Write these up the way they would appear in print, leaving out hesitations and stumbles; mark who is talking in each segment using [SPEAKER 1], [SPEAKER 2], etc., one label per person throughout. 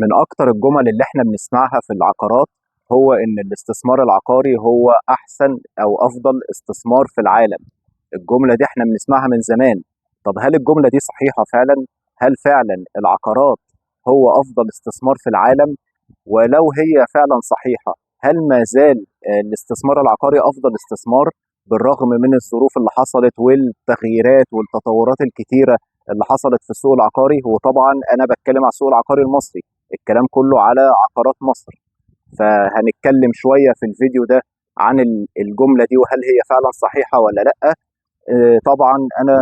[SPEAKER 1] من أكتر الجمل اللي احنا بنسمعها في العقارات هو إن الاستثمار العقاري هو أحسن أو أفضل استثمار في العالم. الجملة دي احنا بنسمعها من زمان. طب هل الجملة دي صحيحة فعلا؟ هل فعلا العقارات هو أفضل استثمار في العالم؟ ولو هي فعلا صحيحة، هل ما زال الاستثمار العقاري أفضل استثمار بالرغم من الظروف اللي حصلت والتغييرات والتطورات الكتيرة اللي حصلت في السوق العقاري؟ وطبعا أنا بتكلم على السوق العقاري المصري، الكلام كله على عقارات مصر. فهنتكلم شوية في الفيديو ده عن الجملة دي وهل هي فعلا صحيحة ولا لأ. طبعا أنا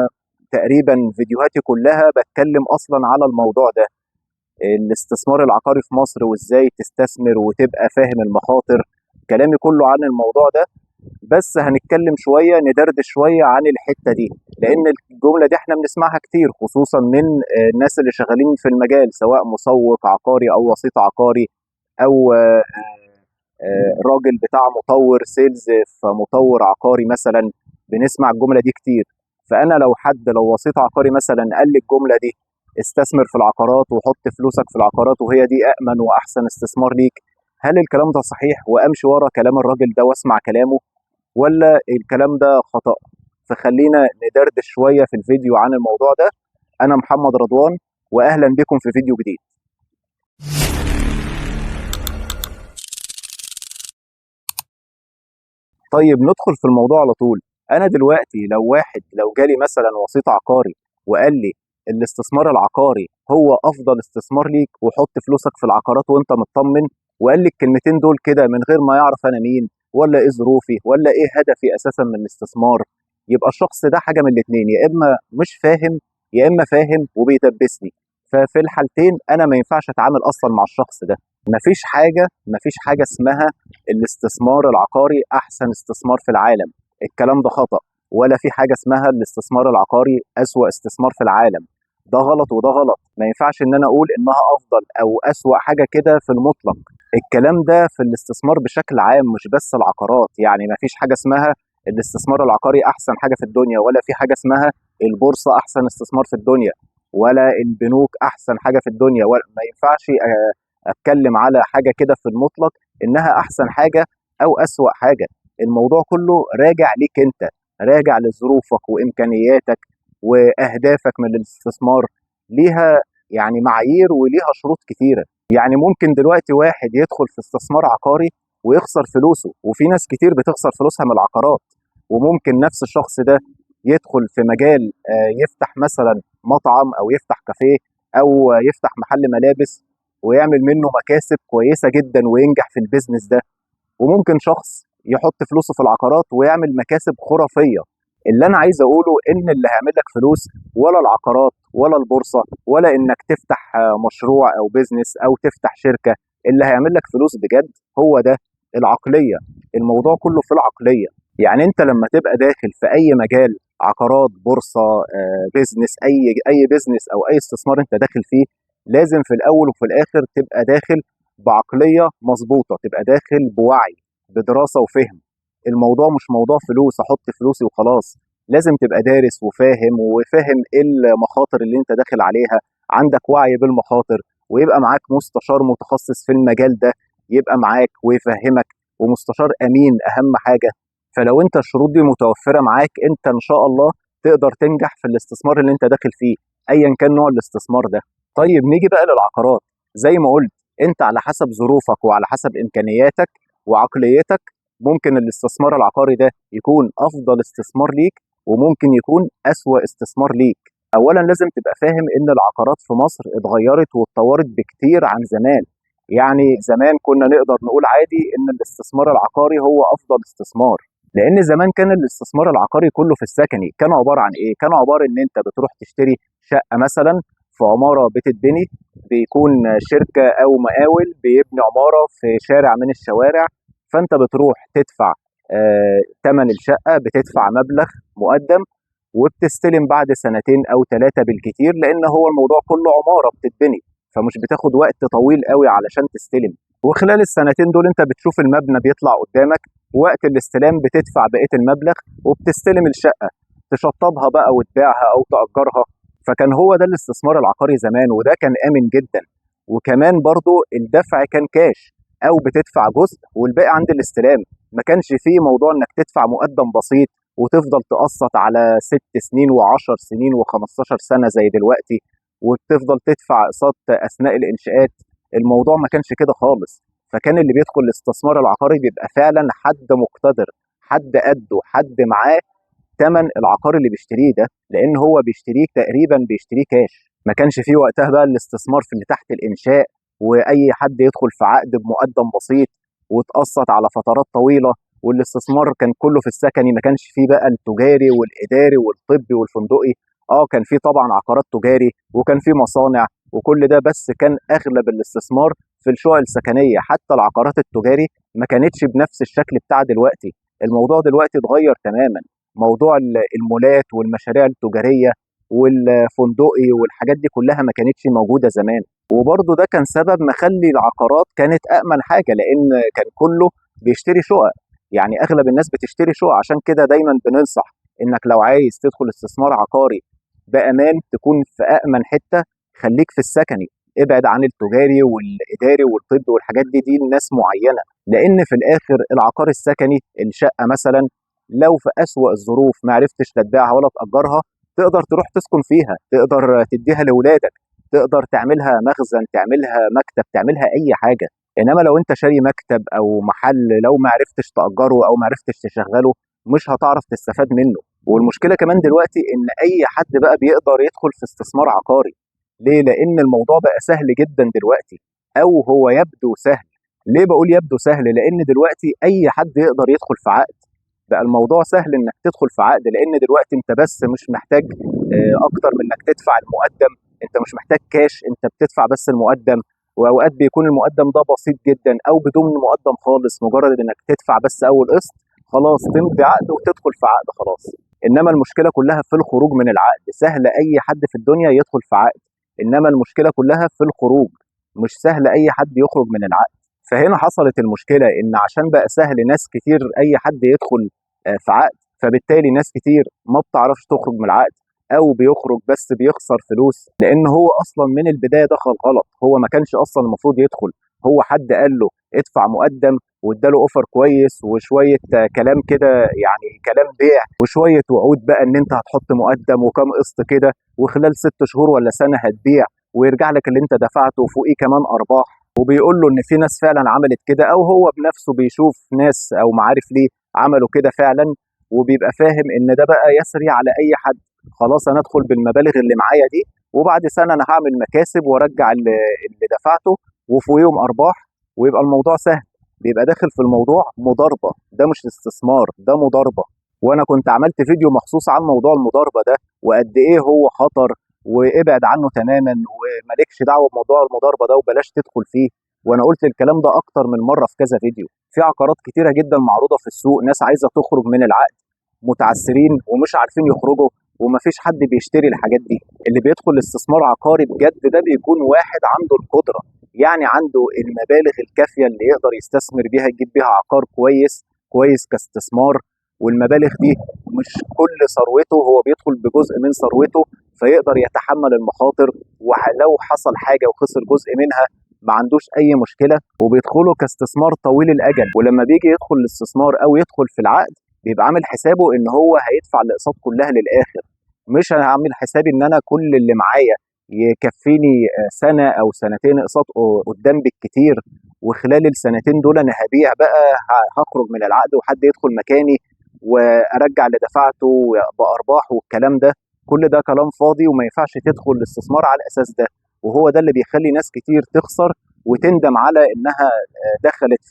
[SPEAKER 1] تقريبا فيديوهاتي كلها بتكلم أصلا على الموضوع ده، الاستثمار العقاري في مصر وازاي تستثمر وتبقى فاهم المخاطر. كلامي كله عن الموضوع ده، بس هنتكلم شوية ندردش شوية عن الحتة دي، لأن الجملة دي احنا بنسمعها كتير خصوصا من الناس اللي شغالين في المجال، سواء مسوق عقاري أو وسيط عقاري أو راجل بتاع مطور سيلز في مطور عقاري مثلا. بنسمع الجملة دي كتير. فأنا لو حد، لو وسيط عقاري مثلا قال لي الجملة دي استثمر في العقارات وحط فلوسك في العقارات وهي دي أأمن وأحسن استثمار ليك، هل الكلام ده صحيح وأمشي ورا كلام الراجل ده وأسمع كلامه، ولا الكلام ده خطأ؟ فخلينا ندردش شوية في الفيديو عن الموضوع ده. أنا محمد رضوان، وأهلا بكم في فيديو جديد. طيب ندخل في الموضوع على طول. انا دلوقتي لو جالي مثلا وسيط عقاري وقال لي الاستثمار العقاري هو افضل استثمار ليك وحط فلوسك في العقارات وانت مطمن، وقال لي الكلمتين دول كده من غير ما يعرف انا مين ولا ايه ظروفي ولا ايه هدفي اساسا من الاستثمار، يبقى الشخص ده حاجه من الاثنين: يا اما مش فاهم يا اما فاهم وبيدبسني. ففي الحالتين انا ما ينفعش اتعامل اصلا مع الشخص ده. مفيش حاجه اسمها الاستثمار العقاري احسن استثمار في العالم، الكلام ده خطأ. ولا في حاجه اسمها الاستثمار العقاري اسوأ استثمار في العالم، ده غلط وده غلط. ما ينفعش ان انا اقول انها افضل او اسوأ حاجه كده في المطلق. الكلام ده في الاستثمار بشكل عام مش بس العقارات. يعني ما فيش حاجه اسمها الاستثمار العقاري احسن حاجه في الدنيا، ولا في حاجه اسمها البورصه احسن استثمار في الدنيا، ولا البنوك احسن حاجه في الدنيا. ولا ما ينفعش اتكلم على حاجه كده في المطلق انها احسن حاجه او اسوأ حاجه. الموضوع كله راجع ليك انت، راجع لظروفك وامكانياتك واهدافك من الاستثمار. ليها يعني معايير وليها شروط كتيره. يعني ممكن دلوقتي واحد يدخل في استثمار عقاري ويخسر فلوسه، وفي ناس كتير بتخسر فلوسها من العقارات. وممكن نفس الشخص ده يدخل في مجال، يفتح مثلا مطعم او يفتح كافيه او يفتح محل ملابس ويعمل منه مكاسب كويسه جدا وينجح في البيزنس ده. وممكن شخص يحط فلوسه في العقارات ويعمل مكاسب خرافيه. اللي انا عايز اقوله ان اللي هيعمل لك فلوس ولا العقارات ولا البورصه ولا انك تفتح مشروع او بيزنس او تفتح شركه. اللي هيعمل لك فلوس بجد هو ده العقليه. الموضوع كله في العقليه. يعني انت لما تبقى داخل في اي مجال، عقارات، بورصه، بيزنس، اي بيزنس او اي استثمار انت داخل فيه، لازم في الاول وفي الاخر تبقى داخل بعقليه مظبوطه، تبقى داخل بوعي، بدراسه وفهم. الموضوع مش موضوع فلوس احط فلوسي وخلاص. لازم تبقى دارس وفاهم وفاهم ايه المخاطر اللي انت داخل عليها، عندك وعي بالمخاطر، ويبقى معاك مستشار متخصص في المجال ده يبقى معاك ويفهمك، ومستشار امين اهم حاجه. فلو انت الشروط دي متوفره معاك، انت ان شاء الله تقدر تنجح في الاستثمار اللي انت داخل فيه ايا كان نوع الاستثمار ده. طيب نيجي بقى للعقارات. زي ما قلت، انت على حسب ظروفك وعلى حسب امكانياتك وعقليتك ممكن الاستثمار العقاري ده يكون افضل استثمار ليك وممكن يكون اسوأ استثمار ليك. اولا لازم تبقى فاهم ان العقارات في مصر اتغيرت واتطورت بكتير عن زمان. يعني زمان كنا نقدر نقول عادي ان الاستثمار العقاري هو افضل استثمار، لان زمان كان الاستثمار العقاري كله في السكني. كان عباره عن ايه؟ كان عباره ان انت بتروح تشتري شقه مثلا في عماره بتتبني، بيكون شركه او مقاول بيبني عماره في شارع من الشوارع. فانت بتروح تدفع ثمن الشقه، بتدفع مبلغ مقدم وبتستلم بعد سنتين او ثلاثه بالكتير، لان هو الموضوع كله عماره بتتبني، فمش بتاخد وقت طويل قوي علشان تستلم. وخلال السنتين دول انت بتشوف المبنى بيطلع قدامك، وقت الاستلام بتدفع بقيه المبلغ وبتستلم الشقه، تشطبها بقى وتبيعها او تأجرها. فكان هو ده الاستثمار العقاري زمان، وده كان آمن جدا. وكمان برضو الدفع كان كاش، او بتدفع جزء والباقي عند الاستلام. ما كانش فيه موضوع انك تدفع مقدم بسيط وتفضل تقسط على 6 سنين و10 سنين و15 سنه زي دلوقتي، وتفضل تدفع اقساط اثناء الانشاءات. الموضوع ما كانش كده خالص. فكان اللي بيدخل الاستثمار العقاري بيبقى فعلا حد مقتدر، حد قده، حد معاه ثمن العقار اللي بيشتريه ده، لان هو بيشتريه تقريبا بيشتريه كاش. ما كانش فيه وقتها بقى الاستثمار في اللي تحت الانشاء، واي حد يدخل في عقد بمقدم بسيط وتقسط على فترات طويله. والاستثمار كان كله في السكني، ما كانش فيه بقى التجاري والاداري والطبي والفندقي. اه كان فيه طبعا عقارات تجاري وكان فيه مصانع وكل ده، بس كان اغلب الاستثمار في الشقق السكنيه. حتى العقارات التجاري ما كانتش بنفس الشكل بتاع دلوقتي. الموضوع دلوقتي اتغير تماما. موضوع المولات والمشاريع التجاريه والفندقي والحاجات دي كلها ما كانتش موجوده زمان. وبرضه ده كان سبب مخلي العقارات كانت امن حاجه، لان كان كله بيشتري شقق. يعني اغلب الناس بتشتري شقق. عشان كده دايما بننصح انك لو عايز تدخل استثمار عقاري بامان تكون في امن حته، خليك في السكني. ابعد عن التجاري والاداري والطب والحاجات دي لناس معينه. لان في الاخر العقار السكني، الشقه مثلا، لو في اسوأ الظروف ما عرفتش لا تبيعها ولا تاجرها، تقدر تروح تسكن فيها، تقدر تديها لاولادك، تقدر تعملها مخزن، تعملها مكتب، تعملها اي حاجه. انما لو انت شاري مكتب او محل، لو ما عرفتش تاجره او ما عرفتش تشغله مش هتعرف تستفاد منه. والمشكله كمان دلوقتي ان اي حد بقى بيقدر يدخل في استثمار عقاري. ليه؟ لان الموضوع بقى سهل جدا دلوقتي، او هو يبدو سهل. ليه بقول يبدو سهل؟ لان دلوقتي اي حد يقدر يدخل في عقد. بقى الموضوع سهل انك تدخل في عقد، لان دلوقتي انت بس مش محتاج اكتر من انك تدفع المقدم. انت مش محتاج كاش، انت بتدفع بس المقدم. واوقات بيكون المقدم ده بسيط جدا او بدون مقدم خالص، مجرد انك تدفع بس اول قسط خلاص تمضي عقد وتدخل في عقد خلاص. انما المشكله كلها في الخروج من العقد. سهل اي حد في الدنيا يدخل في عقد، انما المشكله كلها في الخروج. مش سهل اي حد يخرج من العقد. فهنا حصلت المشكله، ان عشان بقى سهل ناس كتير اي حد يدخل في عقد، فبالتالي ناس كتير ما بتعرفش تخرج من العقد، او بيخرج بس بيخسر فلوس، لان هو اصلا من البدايه دخل غلط. هو ما كانش اصلا المفروض يدخل. هو حد قال له ادفع مقدم واداله اوفر كويس وشويه كلام كده، يعني كلام بيع وشويه وعود بقى ان انت هتحط مقدم وكم قسط كده، وخلال 6 شهور ولا سنه هتبيع ويرجع لك اللي انت دفعته وفوقيه كمان ارباح. وبيقول له ان في ناس فعلا عملت كده، او هو بنفسه بيشوف ناس او معارف ليه عملوا كده فعلا، وبيبقى فاهم ان ده بقى يسري على اي حد. خلاص انا ادخل بالمبالغ اللي معايا دي، وبعد سنه انا هعمل مكاسب وارجع اللي دفعته وفوقيهم ارباح، ويبقى الموضوع سهل. بيبقى داخل في الموضوع مضاربه. ده مش استثمار، ده مضاربه. وانا كنت عملت فيديو مخصوص عن موضوع المضاربه ده، وقد ايه هو خطر، وابعد عنه تماما ومالكش دعوه بموضوع المضاربه ده وبلاش تدخل فيه. وانا قلت الكلام ده اكتر من مره في كذا فيديو. في عقارات كتيره جدا معروضه في السوق، ناس عايزه تخرج من العقد متعثرين ومش عارفين يخرجوا، ومفيش حد بيشتري الحاجات دي. اللي بيدخل استثمار عقاري بجد ده بيكون واحد عنده القدره، يعني عنده المبالغ الكافيه اللي يقدر يستثمر بيها، يجيب بيها عقار كويس كويس كاستثمار. والمبالغ دي مش كل ثروته، هو بيدخل بجزء من ثروته فيقدر يتحمل المخاطر، ولو حصل حاجه وخسر جزء منها ما عندوش اي مشكله، وبيدخله كاستثمار طويل الاجل. ولما بيجي يدخل الاستثمار او يدخل في العقد بيبقى عامل حسابه ان هو هيدفع الاقساط كلها للاخر. مش هعمل حسابي ان انا كل اللي معايا يكفيني سنه او سنتين اقساط قدام بالكتير، وخلال السنتين دول انا هبيع بقى، هخرج من العقد وحد يدخل مكاني وارجع اللي دفعته بارباح والكلام ده. كل ده كلام فاضي، وما ينفعش تدخل الاستثمار على الاساس ده. وهو ده اللي بيخلي ناس كتير تخسر وتندم على انها دخلت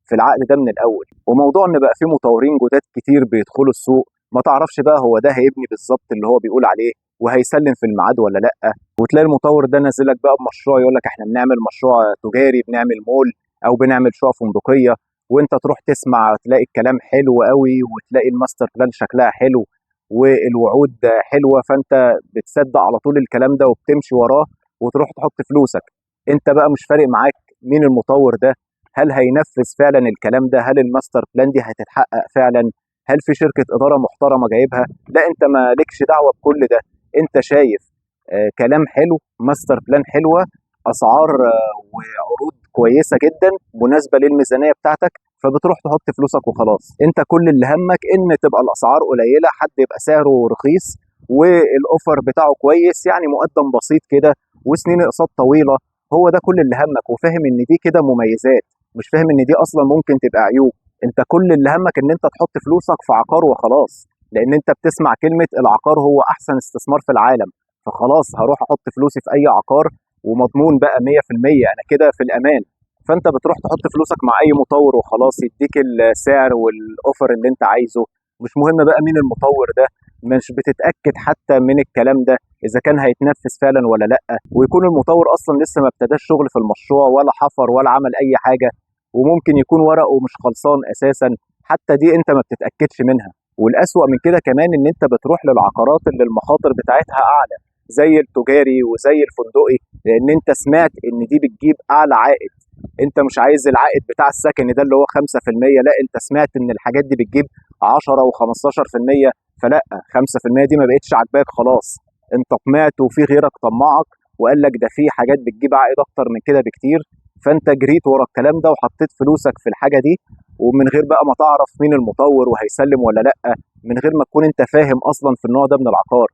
[SPEAKER 1] في العقد ده من الاول. وموضوع ان بقى في مطورين جداد كتير بيدخلوا السوق، ما تعرفش بقى هو ده هيبني بالظبط اللي هو بيقول عليه وهيسلم في الميعاد ولا لا. وتلاقي المطور ده نازلك بقى بمشروع، يقول لك احنا بنعمل مشروع تجاري، بنعمل مول او بنعمل شقق فندقيه، وانت تروح تسمع تلاقي الكلام حلو قوي، وتلاقي الماستر بلان شكلها حلو والوعود حلوه، فانت بتصدق على طول الكلام ده وبتمشي وراه وتروح تحط فلوسك. انت بقى مش فارق معاك مين المطور ده، هل هينفذ فعلا الكلام ده، هل الماستر بلان دي هتتحقق فعلا، هل في شركه اداره محترمه جايبها. لا، انت مالكش دعوه بكل ده. انت شايف كلام حلو، ماستر بلان حلوه، اسعار وعروض كويسه جدا مناسبه للميزانيه بتاعتك، فبتروح تحط فلوسك وخلاص. انت كل اللي همك ان تبقى الاسعار قليله، حد يبقى سعره رخيص والاوفر بتاعه كويس، يعني مقدم بسيط كده وسنين اقساط طويله. هو ده كل اللي همك، وفاهم ان دي كده مميزات، مش فاهم ان دي اصلا ممكن تبقى عيوب. انت كل اللي همك ان انت تحط فلوسك في عقار وخلاص، لان انت بتسمع كلمه العقار هو احسن استثمار في العالم، فخلاص هروح احط فلوسي في اي عقار ومضمون بقى 100%، انا كده في الامان. فانت بتروح تحط فلوسك مع اي مطور وخلاص، يديك السعر والاوفر اللي انت عايزه. مش مهم بقى مين المطور ده، مش بتتاكد حتى من الكلام ده اذا كان هيتنفذ فعلا ولا لا، ويكون المطور اصلا لسه ما ابتداش شغل في المشروع ولا حفر ولا عمل اي حاجه، وممكن يكون ورقه مش خلصان اساسا، حتى دي انت ما بتتاكدش منها. والاسوأ من كده كمان ان انت بتروح للعقارات اللي المخاطر بتاعتها اعلى، زي التجاري وزي الفندقي، لان انت سمعت ان دي بتجيب اعلى عائد. انت مش عايز العائد بتاع السكن ده اللي هو 5%، لا انت سمعت ان الحاجات دي بتجيب 10 و15%، فلا 5% دي ما بقتش عاجباك خلاص. انت طمعت وفي غيرك طمعك وقال لك ده في حاجات بتجيب عائد اكتر من كده بكتير، فانت جريت ورا الكلام ده وحطيت فلوسك في الحاجه دي، ومن غير بقى ما تعرف مين المطور وهيسلم ولا لا، من غير ما تكون انت فاهم اصلا في النوع ده من العقار.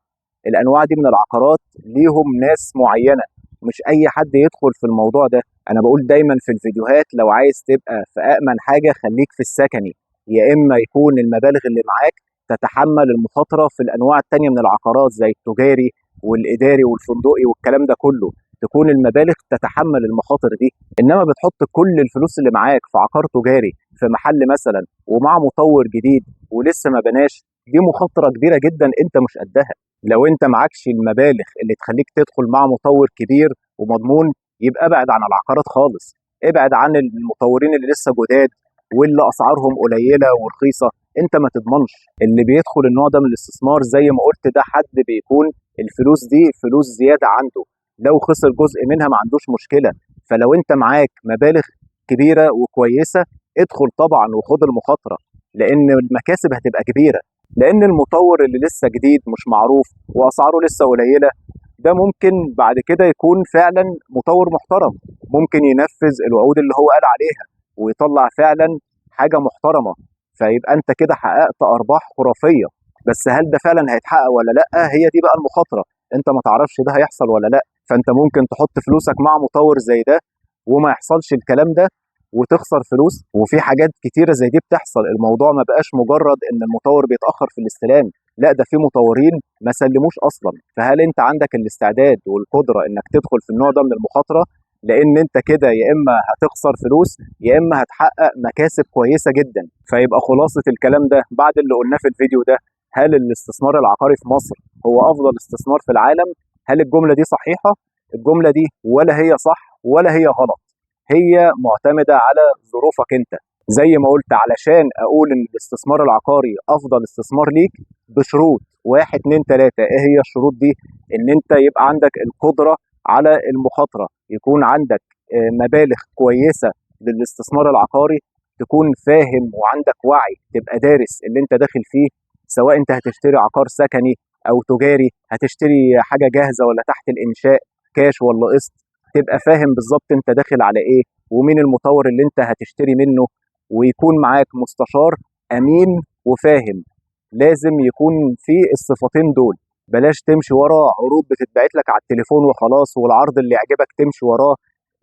[SPEAKER 1] الانواع دي من العقارات ليهم ناس معينه، مش اي حد يدخل في الموضوع ده. انا بقول دايما في الفيديوهات لو عايز تبقى في امن حاجه خليك في السكني، يا اما يكون المبالغ اللي معاك تتحمل المخاطره في الانواع التانيه من العقارات زي التجاري والاداري والفندقي والكلام ده كله، تكون المبالغ تتحمل المخاطر دي. انما بتحط كل الفلوس اللي معاك في عقار تجاري في محل مثلا ومع مطور جديد ولسه ما بناش، دي مخاطره كبيره جدا انت مش قدها. لو انت معكش المبالغ اللي تخليك تدخل مع مطور كبير ومضمون، يبقى ابعد عن العقارات خالص، ابعد عن المطورين اللي لسه جداد واللي اسعارهم قليله ورخيصه. انت ما تضمنش اللي بيدخل النوع ده من الاستثمار، زي ما قلت ده حد بيكون الفلوس دي فلوس زياده عنده، لو خسر جزء منها ما عندوش مشكله. فلو انت معاك مبالغ كبيره وكويسه، ادخل طبعا وخد المخاطره، لان المكاسب هتبقى كبيره. لان المطور اللي لسه جديد مش معروف واسعاره لسه قليله، ده ممكن بعد كده يكون فعلا مطور محترم، ممكن ينفذ الوعود اللي هو قال عليها ويطلع فعلا حاجه محترمه، فيبقى انت كده حققت ارباح خرافيه. بس هل ده فعلا هيتحقق ولا لا؟ هي دي بقى المخاطره، انت ما تعرفش ده هيحصل ولا لا. فانت ممكن تحط فلوسك مع مطور زي ده وما يحصلش الكلام ده وتخسر فلوس. وفي حاجات كتيره زي دي بتحصل، الموضوع ما بقاش مجرد ان المطور بيتاخر في الاستلام، لا ده في مطورين ما سلموش اصلا. فهل انت عندك الاستعداد والقدره انك تدخل في النوع ده من المخاطره؟ لان انت كده يا اما هتخسر فلوس يا اما هتحقق مكاسب كويسه جدا. فيبقى خلاصه الكلام ده بعد اللي قلناه في الفيديو ده، هل الاستثمار العقاري في مصر هو افضل استثمار في العالم؟ هل الجمله دي صحيحه؟ الجمله دي ولا هي صح ولا هي غلط، هي معتمده على ظروفك انت. زي ما قلت علشان اقول ان الاستثمار العقاري افضل استثمار ليك بشروط، واحد اتنين تلاته. ايه هي الشروط دي؟ ان انت يبقى عندك القدره على المخاطره، يكون عندك مبالغ كويسه للاستثمار العقاري، تكون فاهم وعندك وعي، تبقى دارس اللي انت داخل فيه، سواء انت هتشتري عقار سكني او تجاري، هتشتري حاجه جاهزه ولا تحت الانشاء، كاش ولا قسط، تبقى فاهم بالظبط انت داخل على ايه ومين المطور اللي انت هتشتري منه. ويكون معاك مستشار امين وفاهم، لازم يكون في الصفتين دول. بلاش تمشي ورا عروض بتتبعت لك على التليفون وخلاص والعرض اللي يعجبك تمشي وراه،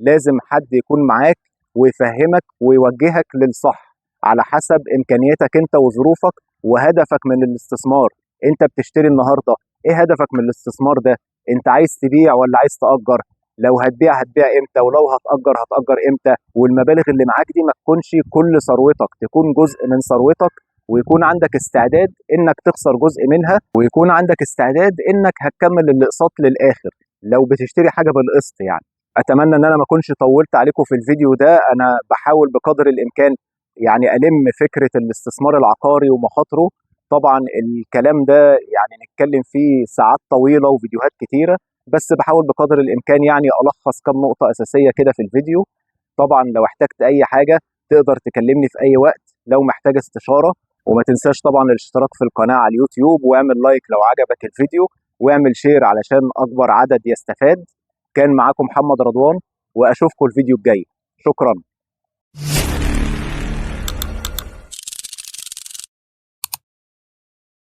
[SPEAKER 1] لازم حد يكون معاك ويفهمك ويوجهك للصح على حسب امكانياتك انت وظروفك وهدفك من الاستثمار. انت بتشتري النهارده، ايه هدفك من الاستثمار ده؟ انت عايز تبيع ولا عايز تأجر؟ لو هتبيع امتى؟ ولو هتأجر امتى؟ والمبالغ اللي معاك دي ما تكونش كل ثروتك، تكون جزء من ثروتك، ويكون عندك استعداد انك تخسر جزء منها، ويكون عندك استعداد انك هتكمل الاقساط للاخر لو بتشتري حاجه بالقسط يعني. اتمنى ان انا ما اكونش طولت عليكم في الفيديو ده، انا بحاول بقدر الامكان يعني الم فكره الاستثمار العقاري ومخاطره. طبعا الكلام ده يعني نتكلم فيه ساعات طويله وفيديوهات كتيره، بس بحاول بقدر الامكان يعني الخص كم نقطه اساسيه كده في الفيديو. طبعا لو احتجت اي حاجه تقدر تكلمني في اي وقت لو محتاج استشاره. وما تنساش طبعا الاشتراك في القناه على اليوتيوب، واعمل لايك لو عجبك الفيديو، واعمل شير علشان اكبر عدد يستفاد. كان معاكم محمد رضوان، واشوفكم الفيديو الجاي. شكرا.